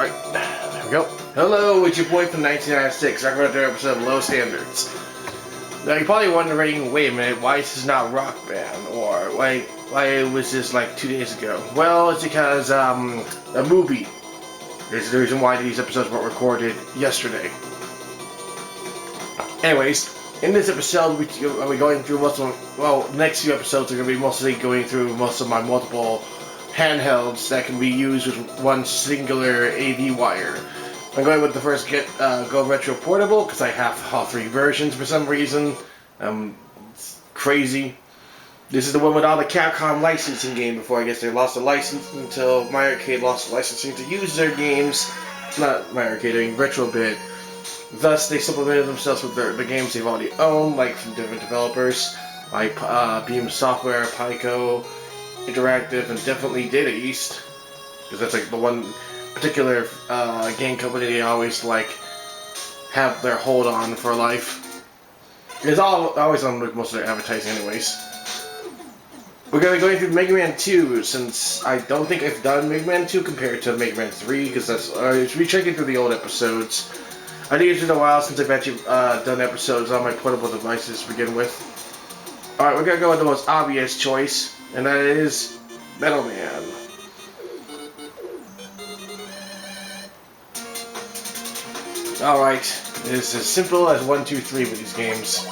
Alright, there we go. Hello, it's your boy from 1996. I'm going to do an episode of Low Standards. Now, you're probably wondering, wait a minute, why is this not Rock Band? Or why it was this like 2 days ago? Well, it's because a movie is the reason why these episodes weren't recorded yesterday. Anyways, in this episode, we'll be going through most of, well, the next few episodes are going to be mostly going through most of my multiple handhelds that can be used with one singular AV wire. I'm going with the first GoRetro portable because I have all three versions for some reason. It's crazy. This is the one with all the Capcom licensing game before I guess they lost the license until My Arcade lost the licensing to use their games. Not My Arcade, doing Retrobit. Thus, they supplemented themselves with the games they've already owned, like from different developers, like Beam Software, Pico, Interactive, and definitely Data East, because that's like the one particular game company they always like have their hold on for life. It's always on most of their advertising anyways. We're going to be going through Megaman 2, since I don't think I've done Megaman 2 compared to Megaman 3, because that's, we're checking through the old episodes. I think it's been a while since I've actually done episodes on my portable devices to begin with. Alright, we're going to go with the most obvious choice, and that is Megaman. Alright, it's as simple as 1, 2, 3 with these games.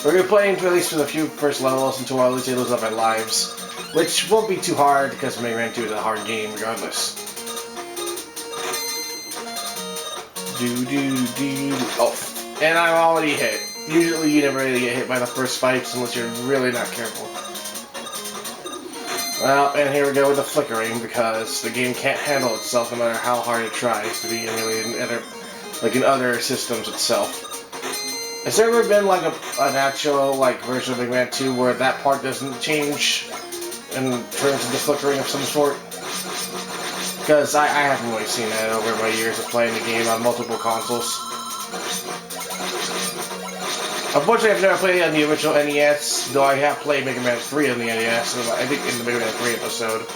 We're going to play at least for the few first levels until I lose up my lives, which won't be too hard because Megaman 2 is a hard game regardless. Oh, and I'm already hit. Usually you never really get hit by the first spikes unless you're really not careful. Well, and here we go with the flickering because the game can't handle itself no matter how hard it tries to be emulated in other systems itself. Has there ever been like an actual version of Megaman 2 where that part doesn't change and turns into flickering of some sort? Because I haven't really seen that over my years of playing the game on multiple consoles. Unfortunately, I've never played it on the original NES, though I have played Mega Man 3 on the NES, I think in the Mega Man 3 episode.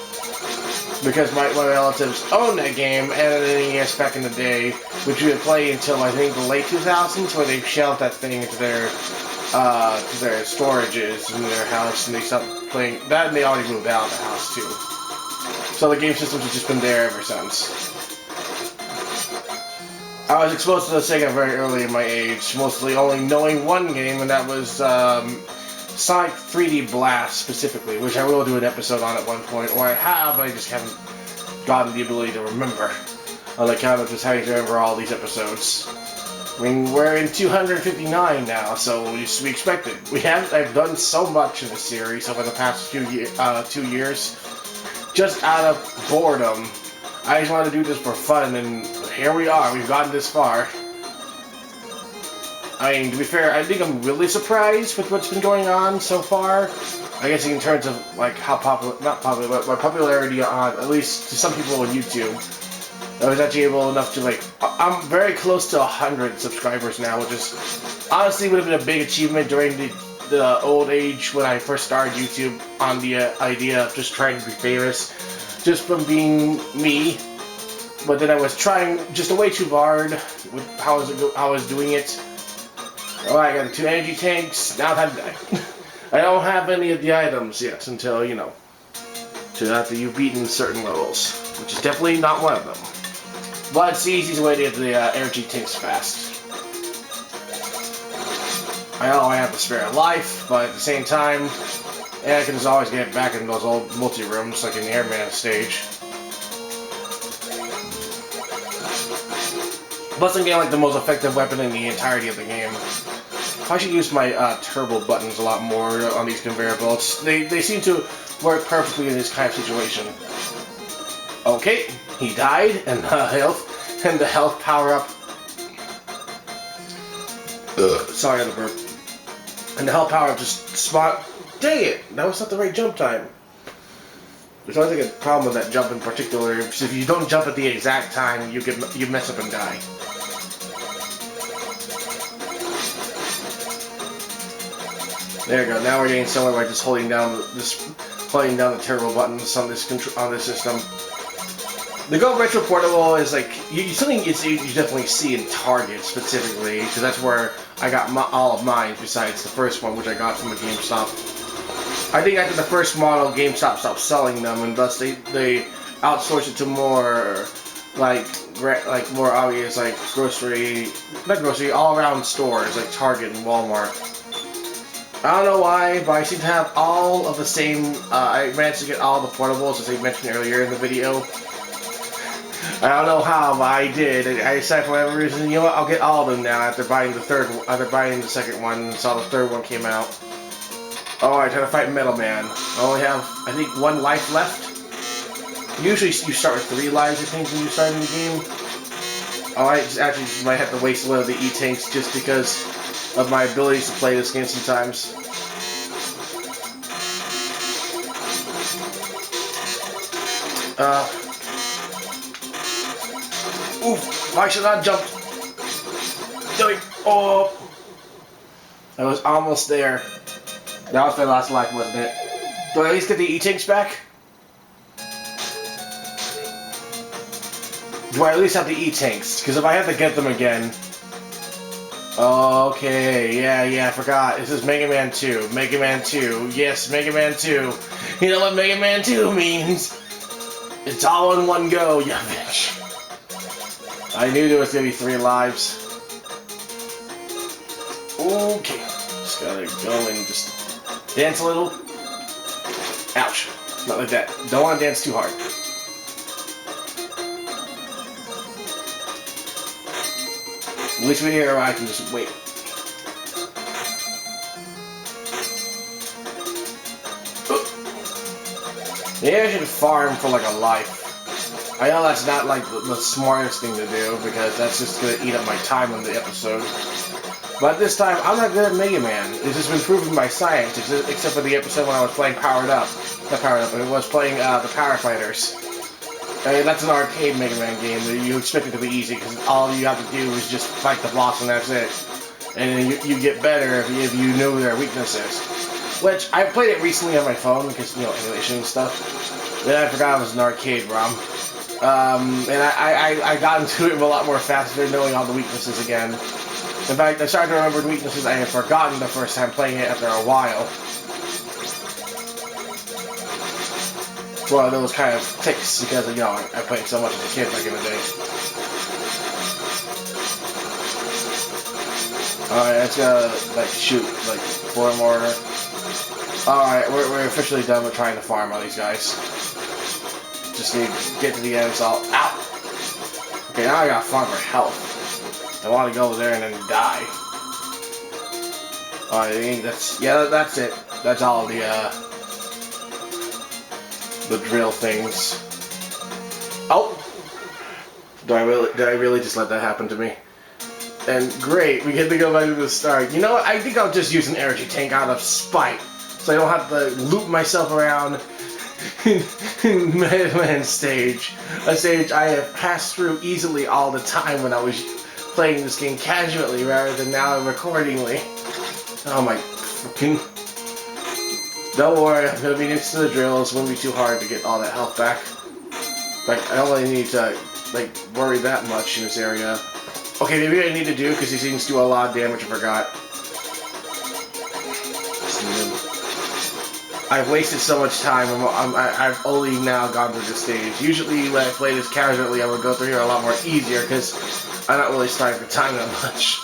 Because my relatives owned that game and an NES back in the day, which we would play until I think the late 2000s, where they shelved that thing into their storages in their house, and they stopped playing that, and they already moved out of the house too. So the game systems have just been there ever since. I was exposed to the Sega very early in my age, mostly only knowing one game, and that was Sonic 3D Blast specifically, which I will do an episode on at one point, or I have, but I just haven't gotten the ability to remember, on account of just having to remember all these episodes. I mean, we're in 259 now, so we expected. I've done so much in this series over the past 2 years, just out of boredom. I just wanted to do this for fun, and here we are. We've gotten this far. I mean, to be fair, I think I'm really surprised with what's been going on so far. I guess in terms of how not popular, but my popularity on, at least to some people on YouTube. I was actually able enough to I'm very close to 100 subscribers now, which is honestly would have been a big achievement during the old age when I first started YouTube, on the idea of just trying to be famous, just from being me. But then I was trying just way too hard with how I was doing it. Alright, I got the 2 energy tanks. Now time to die. I don't have any of the items yet until, till after you've beaten certain levels, which is definitely not one of them. But it's the easiest way to get the energy tanks fast. I know I have to spare a life, but at the same time, I can just always get back in those old multi-rooms, like in the Airman stage. Plus, I'm getting the most effective weapon in the entirety of the game. I should use my turbo buttons a lot more on these conveyor belts. They seem to work perfectly in this kind of situation. Okay, he died, and the health power-up. Sorry, I had a burp. And the health power-up just spot. Dang it! That was not the right jump time. There's always a problem with that jump in particular. If you don't jump at the exact time, you mess up and die. There you go. Now we're getting somewhere by just holding down the turbo buttons on this system. The GoRetro Portable is like something you definitely see in Target specifically, because that's where I got all of mine. Besides the first one, which I got from a GameStop. I think after the first model, GameStop stopped selling them, and thus they outsourced it to more like more obvious not grocery, all around stores like Target and Walmart. I don't know why, but I seem to have all of the same. I managed to get all the portables as I mentioned earlier in the video. I don't know how, but I did. I decided for whatever reason, you know what? I'll get all of them now after buying the second one and saw the third one came out. Oh, I try to fight Megaman. I only have, I think, 1 life left. Usually you start with 3 lives, I think, when you start in the game. Oh, I actually might have to waste one of the E-Tanks just because of my abilities to play this game sometimes. Oof, why should I not jump? Oh! I was almost there. That was my last life, wasn't it? Do I at least get the E-Tanks back? Do I at least have the E-Tanks? Because if I have to get them again... Okay, yeah, I forgot. This is Mega Man 2. Mega Man 2. Yes, Mega Man 2. You know what Mega Man 2 means? It's all in one go, you bitch. I knew there was going to be 3 lives. Okay. Just gotta go and just dance a little. Ouch. Not like that. Don't want to dance too hard. At least we're here, I can just wait. Maybe I should farm for like a life. I know that's not like the smartest thing to do, because that's just going to eat up my time on the episode. But this time, I'm not good at Mega Man. It's just been proven by science, except for the episode when I was playing Powered Up. Not Powered Up, but it was playing the Power Fighters. I mean, that's an arcade Mega Man game that you expect it to be easy, because all you have to do is just fight the boss and that's it. And you get better if you know their weaknesses. Which, I played it recently on my phone, because, you know, emulation and stuff. Then I forgot it was an arcade ROM. And I got into it a lot more faster, knowing all the weaknesses again. In fact, I started to remember weaknesses I had forgotten the first time playing it after a while. It's one of those kind of ticks, because, you know, I played so much as a kid back in the day. Alright, let's go, like, shoot, like, 4 more. Alright, we're officially done with trying to farm all these guys. Just need to get to the end, so I'll... Ow! Okay, now I gotta farm for health. I want to go there and then die. Alright, that's it. That's all the drill things. Oh! Did I really just let that happen to me? And great, we get to go back to the start. You know what? I think I'll just use an energy tank out of spite, so I don't have to loop myself around in Mega Man stage. A stage I have passed through easily all the time when I was playing this game casually rather than now recordingly. Oh my fucking... Don't worry, I'm gonna be next to the drills. It won't be too hard to get all that health back. Like, I don't really need to, like, worry that much in this area. Okay, maybe what I need to do, because these things do a lot of damage, I forgot. I've wasted so much time, I've only now gone through this stage. Usually when I play this casually, I would go through here a lot more easier, because I'm not really starting for time that much.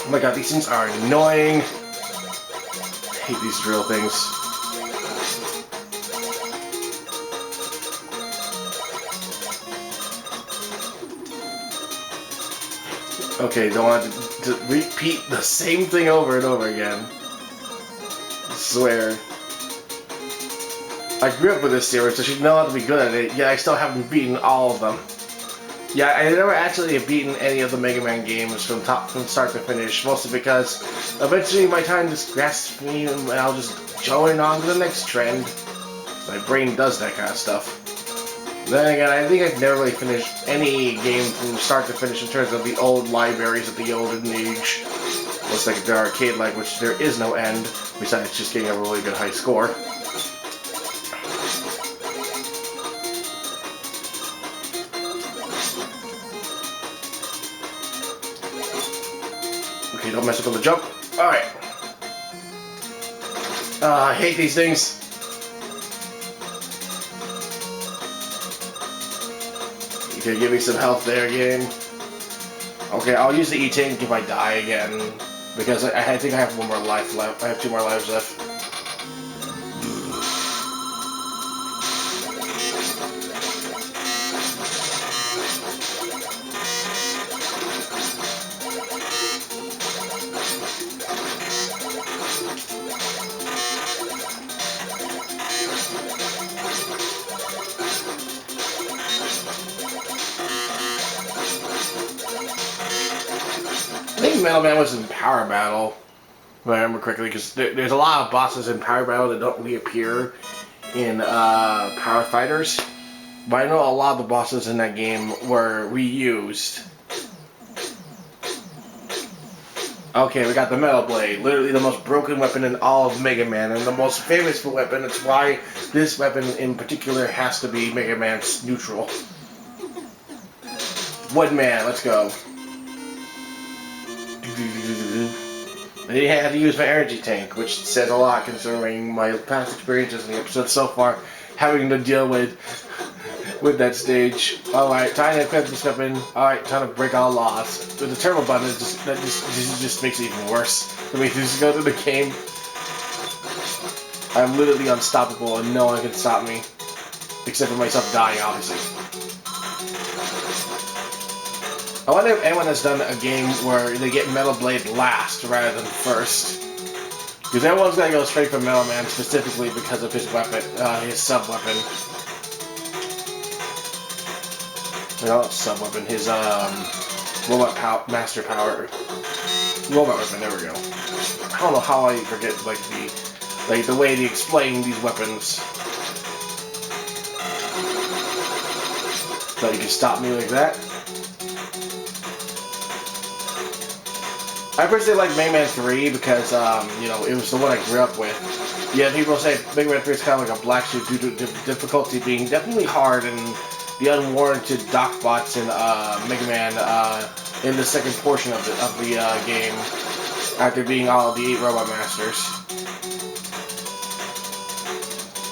Oh my god, these things are annoying. I hate these drill things. Okay, don't want to repeat the same thing over and over again. I swear. I grew up with this series, so I should know how to be good at it, yet I still haven't beaten all of them. Yeah, I never actually have beaten any of the Mega Man games from start to finish, mostly because eventually my time just grasps me and I'll just join on to the next trend. My brain does that kind of stuff. Then again, I think I've never really finished any game from start to finish in terms of the old libraries of the olden age. looks like the arcade leg, which there is no end, besides just getting a really good high score. Okay, don't mess up on the jump. Alright. I hate these things. Okay, give me some health there again. Okay, I'll use the E-Tank if I die again, because I think I have one more life left. I have 2 more lives left. I think Megaman was in Power Battle, if I remember correctly, because there's a lot of bosses in Power Battle that don't reappear in Power Fighters. But I know a lot of the bosses in that game were reused. Okay, we got the Metal Blade, literally the most broken weapon in all of Mega Man, and the most famous weapon. That's why this weapon in particular has to be Mega Man's neutral. Woodman, let's go. I didn't have to use my energy tank, which says a lot considering my past experiences in the episode so far, having to deal with that stage. Alright, time to equip this weapon. Alright, time to break all laws. With the turbo button, this just makes it even worse. I mean, just go through the game. I'm literally unstoppable and no one can stop me. Except for myself dying, obviously. I wonder if anyone has done a game where they get Metal Blade last rather than first. Because everyone's gonna go straight for Metal Man specifically because of his weapon, his sub-weapon. No, sub-weapon, his, robot master power. Robot weapon, there we go. I don't know how I forget, like, the way they explain these weapons. So you can stop me like that. I personally like Mega Man 3 because, you know, it was the one I grew up with. Yeah, people say Mega Man 3 is kind of like a black sheep due to difficulty being definitely hard and the unwarranted dock bots in Mega Man in the second portion of the game after being all of the 8 Robot Masters.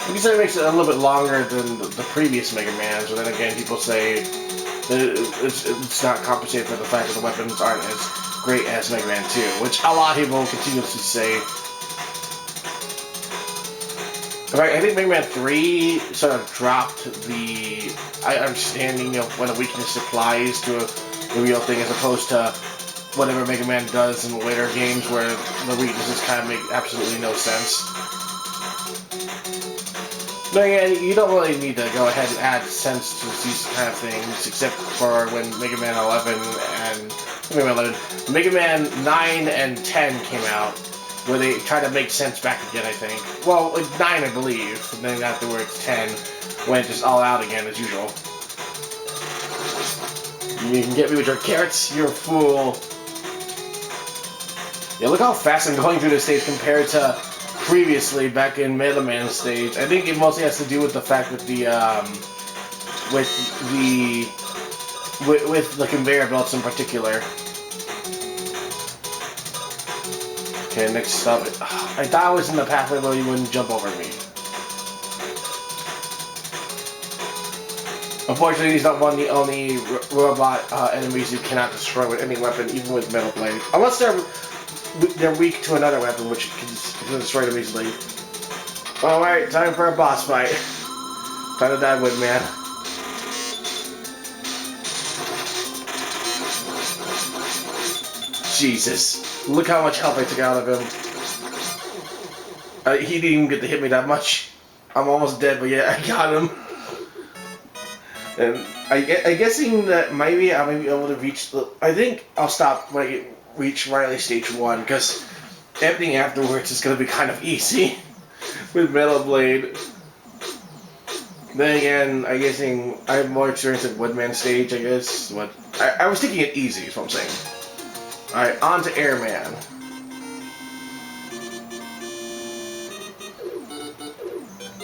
I guess it makes it a little bit longer than the previous Mega Man, so then again people say that it's not compensated for the fact that the weapons aren't as great as Mega Man 2, which a lot of people continuously say. I think Mega Man 3 sort of dropped the understanding of when a weakness applies to the real thing as opposed to whatever Mega Man does in later games where the weaknesses kind of make absolutely no sense. But again, you don't really need to go ahead and add sense to these kind of things except for when Mega Man 11 and Mega Man 9 and 10 came out, where they tried to make sense back again, I think. Well, like 9, I believe, and then afterwards 10 went just all out again, as usual. You can get me with your carrots, you're a fool. Yeah, look how fast I'm going through this stage compared to previously, back in Mega Man stage. I think it mostly has to do with the fact with the, with the conveyor belts in particular. Okay, next up. I thought I was in the pathway where you wouldn't jump over me. Unfortunately, he's not one of the only robot enemies you cannot destroy with any weapon, even with Metal Blade. Unless they're weak to another weapon, which can destroy them easily. Alright, time for a boss fight. Time to die, Woodman. Jesus. Look how much health I took out of him. He didn't even get to hit me that much. I'm almost dead, but yeah, I got him. And I'm guessing that maybe I may be able to reach the... I think I'll stop when I reach Riley Stage 1, because everything afterwards is going to be kind of easy with Metal Blade. Then again, I'm guessing I have more experience at Woodman Stage, I guess. But I was taking it easy, is what I'm saying. Alright, on to Airman.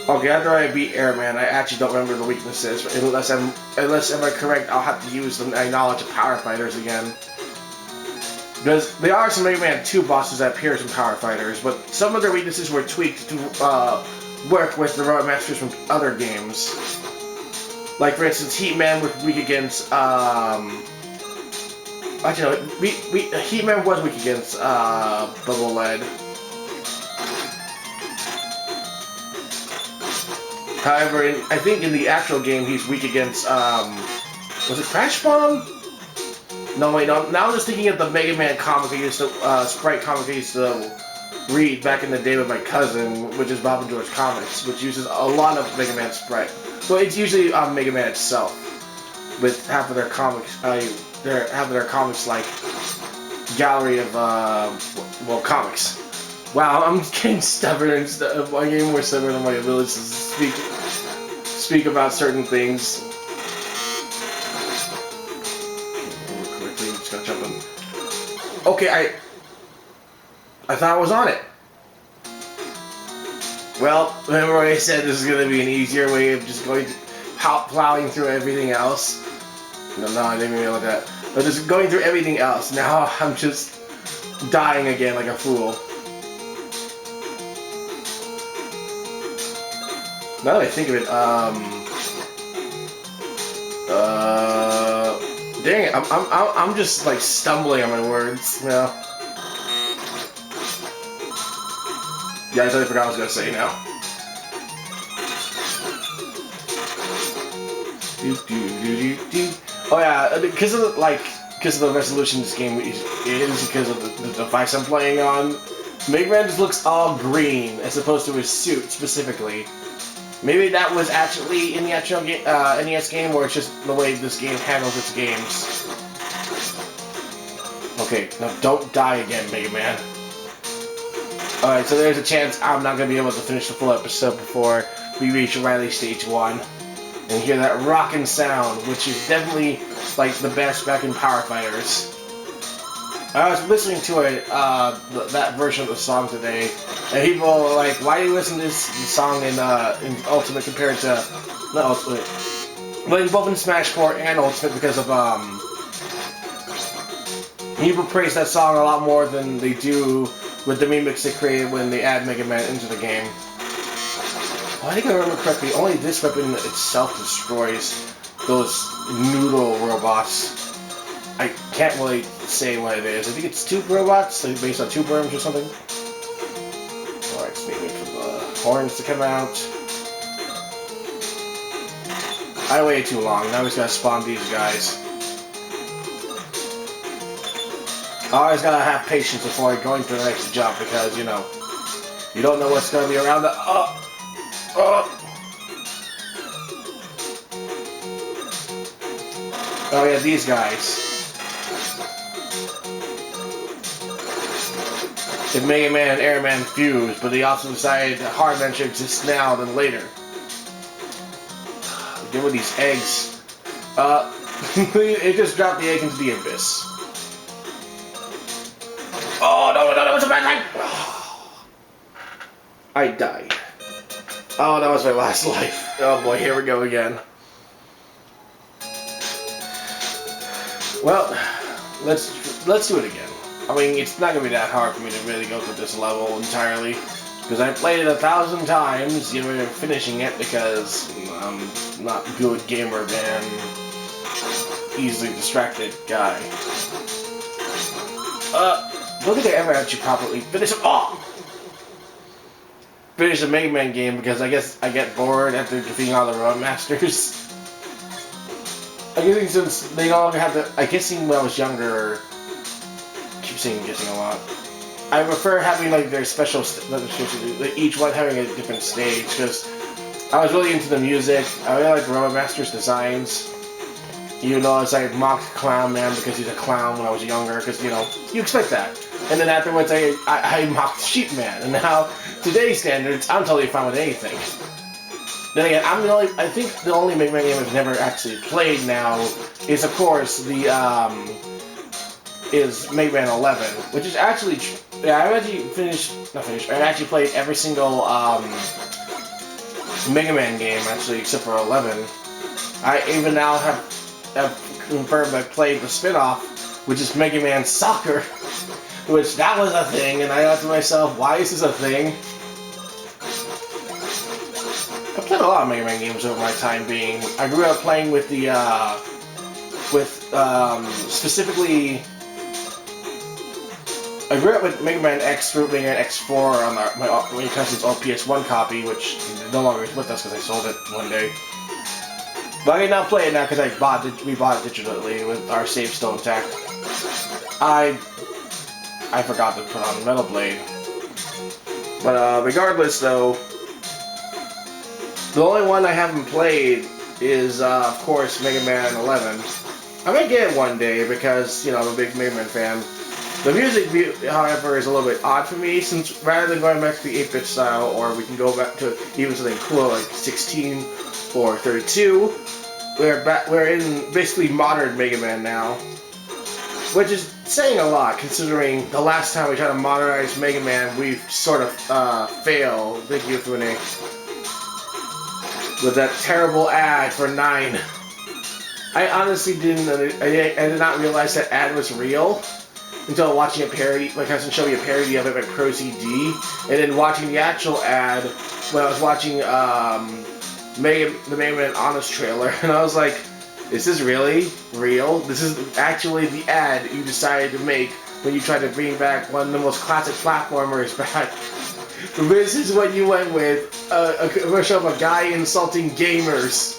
Okay, after I beat Airman, I actually don't remember the weaknesses. Unless am I correct, I'll have to use my knowledge of Power Fighters again. Because there are some Mega Man 2 bosses that appear in Power Fighters, but some of their weaknesses were tweaked to work with the Robot Masters from other games. Like, for instance, Heatman was weak against, actually, no, Heatman was weak against, Bubble Lead. However, I think in the actual game, he's weak against, was it Crash Bomb? No, wait, no, now I'm just thinking of the Mega Man comic I used to, Sprite comic I used to read back in the day with my cousin, which is Bob and George Comics, which uses a lot of Mega Man Sprite. Well, it's usually Mega Man itself, with half of their comics, like gallery of well, comics. Wow, I'm getting stubborn and stuff. I'm getting more stubborn in my ability to speak about certain things. Quickly, just gotta jump in. Okay, I thought I was on it. Well, remember what I said, this is going to be an easier way of just going plowing through everything else. No, I didn't mean like that. But just going through everything else. Now I'm just dying again like a fool. Now that I think of it, dang it, I'm just like stumbling on my words now. Yeah, I totally forgot what I was gonna say now. Oh yeah, because of the resolution this game is because of the device I'm playing on. Megaman just looks all green as opposed to his suit specifically. Maybe that was actually in the actual NES game, or it's just the way this game handles its games. Okay, now don't die again, Mega Man. Alright, so there's a chance I'm not going to be able to finish the full episode before we reach Riley Stage 1. And hear that rockin' sound, which is definitely, like, the best back in Power Fighters. I was listening to that version of the song today, and people were like, why do you listen to this song in Ultimate compared to... not Ultimate. But both in Smash 4 and Ultimate because of, people praise that song a lot more than they do with the mimics they created when they add Mega Man into the game. Oh, I think I remember correctly, only this weapon itself destroys those noodle robots. I can't really say what it is. I think it's 2 robots, like based on 2 worms or something. Alright, just waiting for the horns to come out. I waited too long, now we just gotta spawn these guys. I always gotta have patience before going to the next jump because, you know, you don't know what's gonna be around the... Oh yeah, these guys. If Mega Man and Airman fused, but they also decided that hard adventure exists now than later. Get with these eggs. It just dropped the egg into the abyss. Oh no, it's a bad time! I died. Oh, that was my last life. Oh boy, here we go again. Well, let's do it again. I mean, it's not gonna be that hard for me to really go through this level entirely, because I played it 1,000 times, even finishing it because I'm not a good gamer man, easily distracted guy. Don't think I ever actually properly finish a Mega Man game because I guess I get bored after defeating all the Road Masters. I guess since they no longer have to. I guess when I was younger, I keep saying guessing a lot. I prefer having like their special, like each one having a different stage because I was really into the music. I really like Road Masters designs. Even though it's like mocked Clown Man because he's a clown when I was younger, because you know you expect that. And then afterwards, I mocked Sheep Man, and now today's standards, I'm totally fine with anything. Then again, I think the only Mega Man game I've never actually played now is, of course, is Mega Man 11, which is actually, yeah, I've actually I actually played every single Mega Man game, actually, except for 11. I even now have confirmed I played the spin-off, which is Mega Man Soccer, which that was a thing, and I thought to myself, why is this a thing? I've played a lot of Mega Man games over my time being. I grew up playing with the, specifically, I grew up with Mega Man X through Mega Man X4 on my cousin's old PS1 copy, which no longer is with us because I sold it one day. But I can now play it now because we bought it digitally with our save still intact. I forgot to put on Metal Blade. But regardless though, the only one I haven't played is of course Mega Man 11. I might get it one day because, you know, I'm a big Mega Man fan. The music, however, is a little bit odd for me, since rather than going back to the 8-bit style, or we can go back to even something cooler like 16 or 32, we're in basically modern Mega Man now, which is saying a lot considering the last time we tried to modernize Mega Man, we've sort of failed. Thank you, Fune. With that terrible ad for 9. I honestly didn't. I did not realize that ad was real until watching a parody. My cousin showed me a parody of it by Pro CD, and then watching the actual ad when I was watching the Mega Man Honest trailer, and I was like, "Is this really real? This is actually the ad you decided to make when you tried to bring back one of the most classic platformers back." This is what you went with, a commercial of a guy insulting gamers.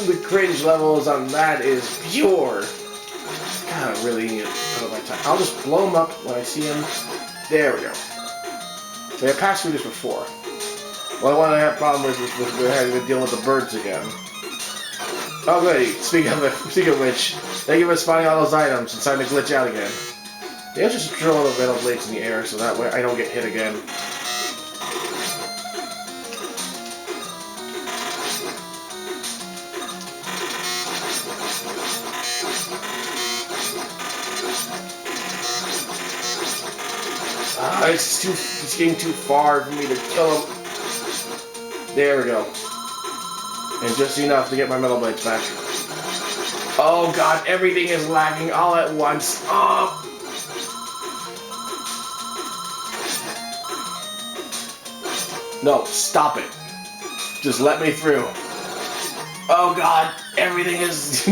The cringe levels on that is pure. God, I really need to put up my time. I'll just blow him up when I see him. There we go. So I passed through this before. Well, the one I have problem with was we're having to deal with the birds again. Oh, good. Speaking of which, thank you for spotting all those items and starting to glitch out again. Yeah, just drill the metal blades in the air so that way I don't get hit again. It's getting too far for me to kill him. There we go. And just enough to get my metal blades back. Oh god, everything is lagging all at once. Oh. No, stop it. Just let me through. Oh god, everything is...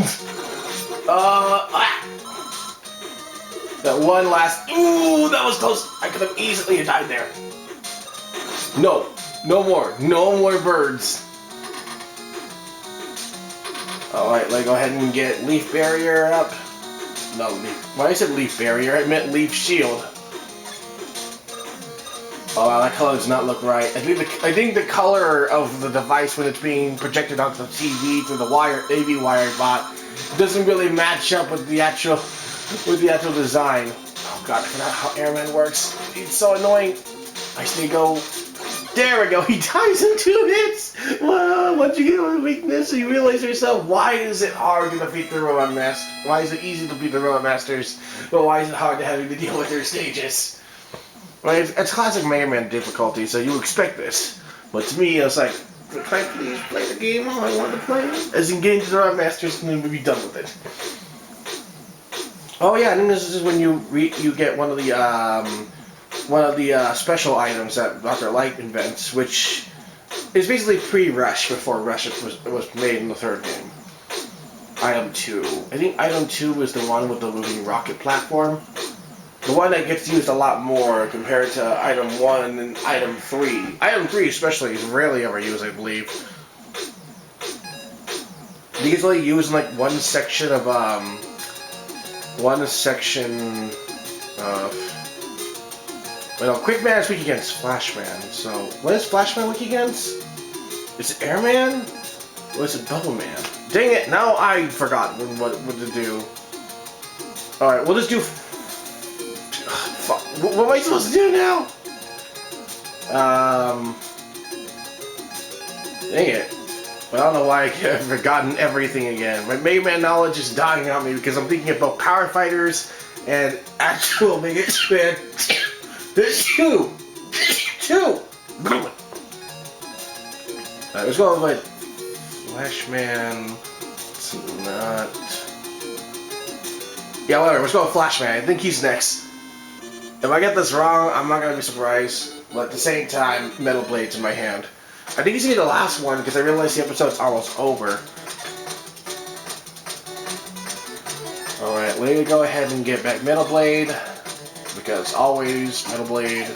That one last... Ooh, that was close. I could have easily died there. No. No more. No more birds. Alright, let's go ahead and get leaf barrier up. No, leaf... When I said leaf barrier, I meant leaf shield. Oh wow, that color does not look right. I think the color of the device when it's being projected onto the TV through the AV wire bot doesn't really match up with the actual design. Oh god, I forgot how Airman works. It's so annoying. I just need to go. There we go. He dies in 2 hits. Well, once you get on a weakness, you realize to yourself, why is it hard to defeat the Robot Masters? Why is it easy to beat the Robot Masters, but why is it hard to having to deal with their stages? Right, it's classic Mega Man difficulty, so you expect this. But to me, I was like, can I please play the game how I want to play it? As in getting to the Robot Masters and then we'll be done with it. Oh yeah, I think this is when you get one of the special items that Dr. Light invents, which is basically pre-Rush before Rush was made in the 3rd game. Item 2. I think Item 2 was the one with the moving rocket platform. The one that gets used a lot more compared to Item 1 and Item 3. Item 3 especially is rarely ever used, I believe. I think it's only used in like one section of well, Quick Man is weak against Flashman, so what is Flashman weak against? Is it Airman? Or is it Bubble Man? Dang it, now I forgot what to do. Alright, we'll just do... Fuck, what am I supposed to do now? Dang it. But I don't know why I've forgotten everything again. My Mega Man knowledge is dying on me because I'm thinking about Power Fighters and actual Mega Man. There's two! Let's go with Flashman. It's not. Yeah, whatever. Let's go with Flashman. I think he's next. If I get this wrong, I'm not gonna be surprised. But at the same time, Metal Blade's in my hand. I think he's gonna be the last one because I realize the episode's almost over. Alright, let me go ahead and get back Metal Blade. Because always, Metal Blade.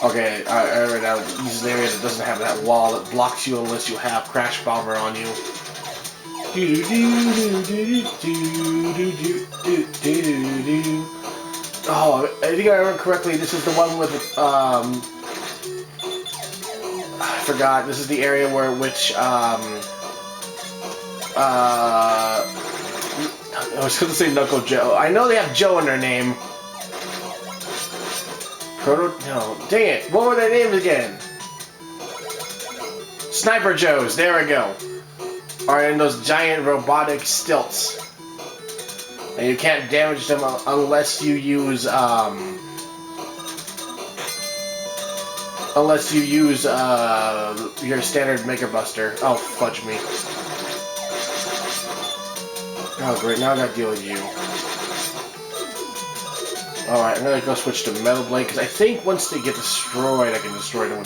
Okay, right now, this is an area that doesn't have that wall that blocks you unless you have Crash Bomber on you. Oh, I think I remember correctly, this is the one with, I forgot, this is the area where, I was going to say Knuckle Joe. I know they have Joe in their name. No, dang it. What were their names again? Sniper Joes. There we go. Are in those giant robotic stilts. And you can't damage them unless you use, your standard Mega Buster. Oh, fudge me. Oh, great. Now I gotta deal with you. Alright, I'm gonna go switch to Metal Blade, because I think once they get destroyed, I can destroy them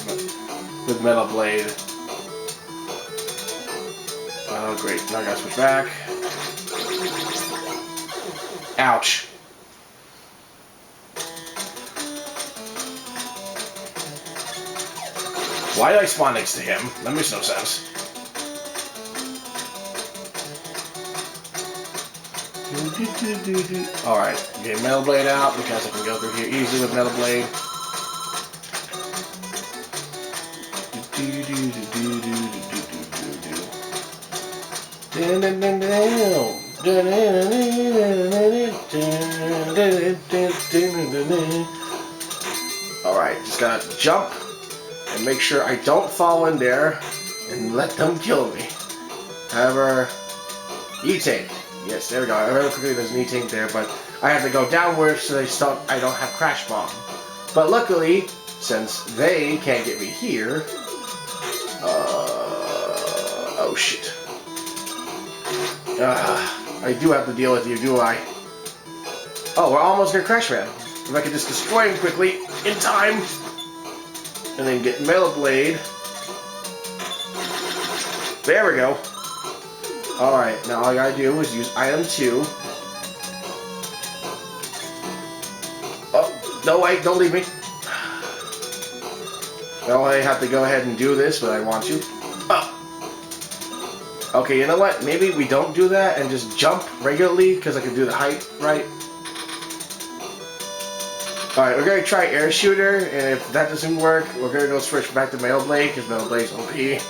with Metal Blade. Oh, great. Now I gotta switch back. Ouch. Why did I spawn next to him? That makes no sense. Alright, get Metal Blade out because I can go through here easily with Metal Blade. Alright, just gotta jump and make sure I don't fall in there and let them kill me. However, E-Tank. Yes, there we go. I remember quickly there's an E-Tank there, but I have to go downwards so I don't have Crash Bomb. But luckily, since they can't get me here... oh shit. I do have to deal with you, do I? Oh, we're almost near Crash Man. If I could just destroy him quickly, in time, and then get Metal Blade. There we go. Alright, now all I gotta do is use item 2. Oh, no wait, don't leave me. Well, I have to go ahead and do this, but I want to. Oh. Okay, you know what? Maybe we don't do that and just jump regularly, because I can do the height right. Alright, we're gonna try Air Shooter, and if that doesn't work, we're gonna go switch back to Metal Blade, because Metal Blade's OP.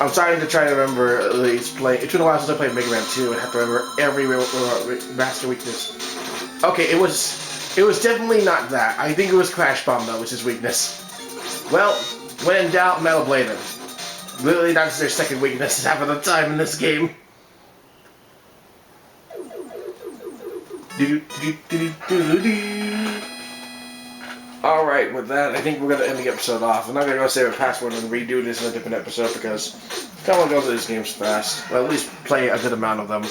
I'm starting to try to remember it's been a while since I played Megaman 2 and have to remember every master weakness. Okay, it was definitely not that. I think it was Crash Bomb that was his weakness. Well, when in doubt, Metal Blade him. Literally, that's their second weakness half of the time in this game. Alright, with that, I think we're going to end the episode off. I'm not going to go save a password and redo this in a different episode because I want to go through these games fast. Well, at least play a good amount of them.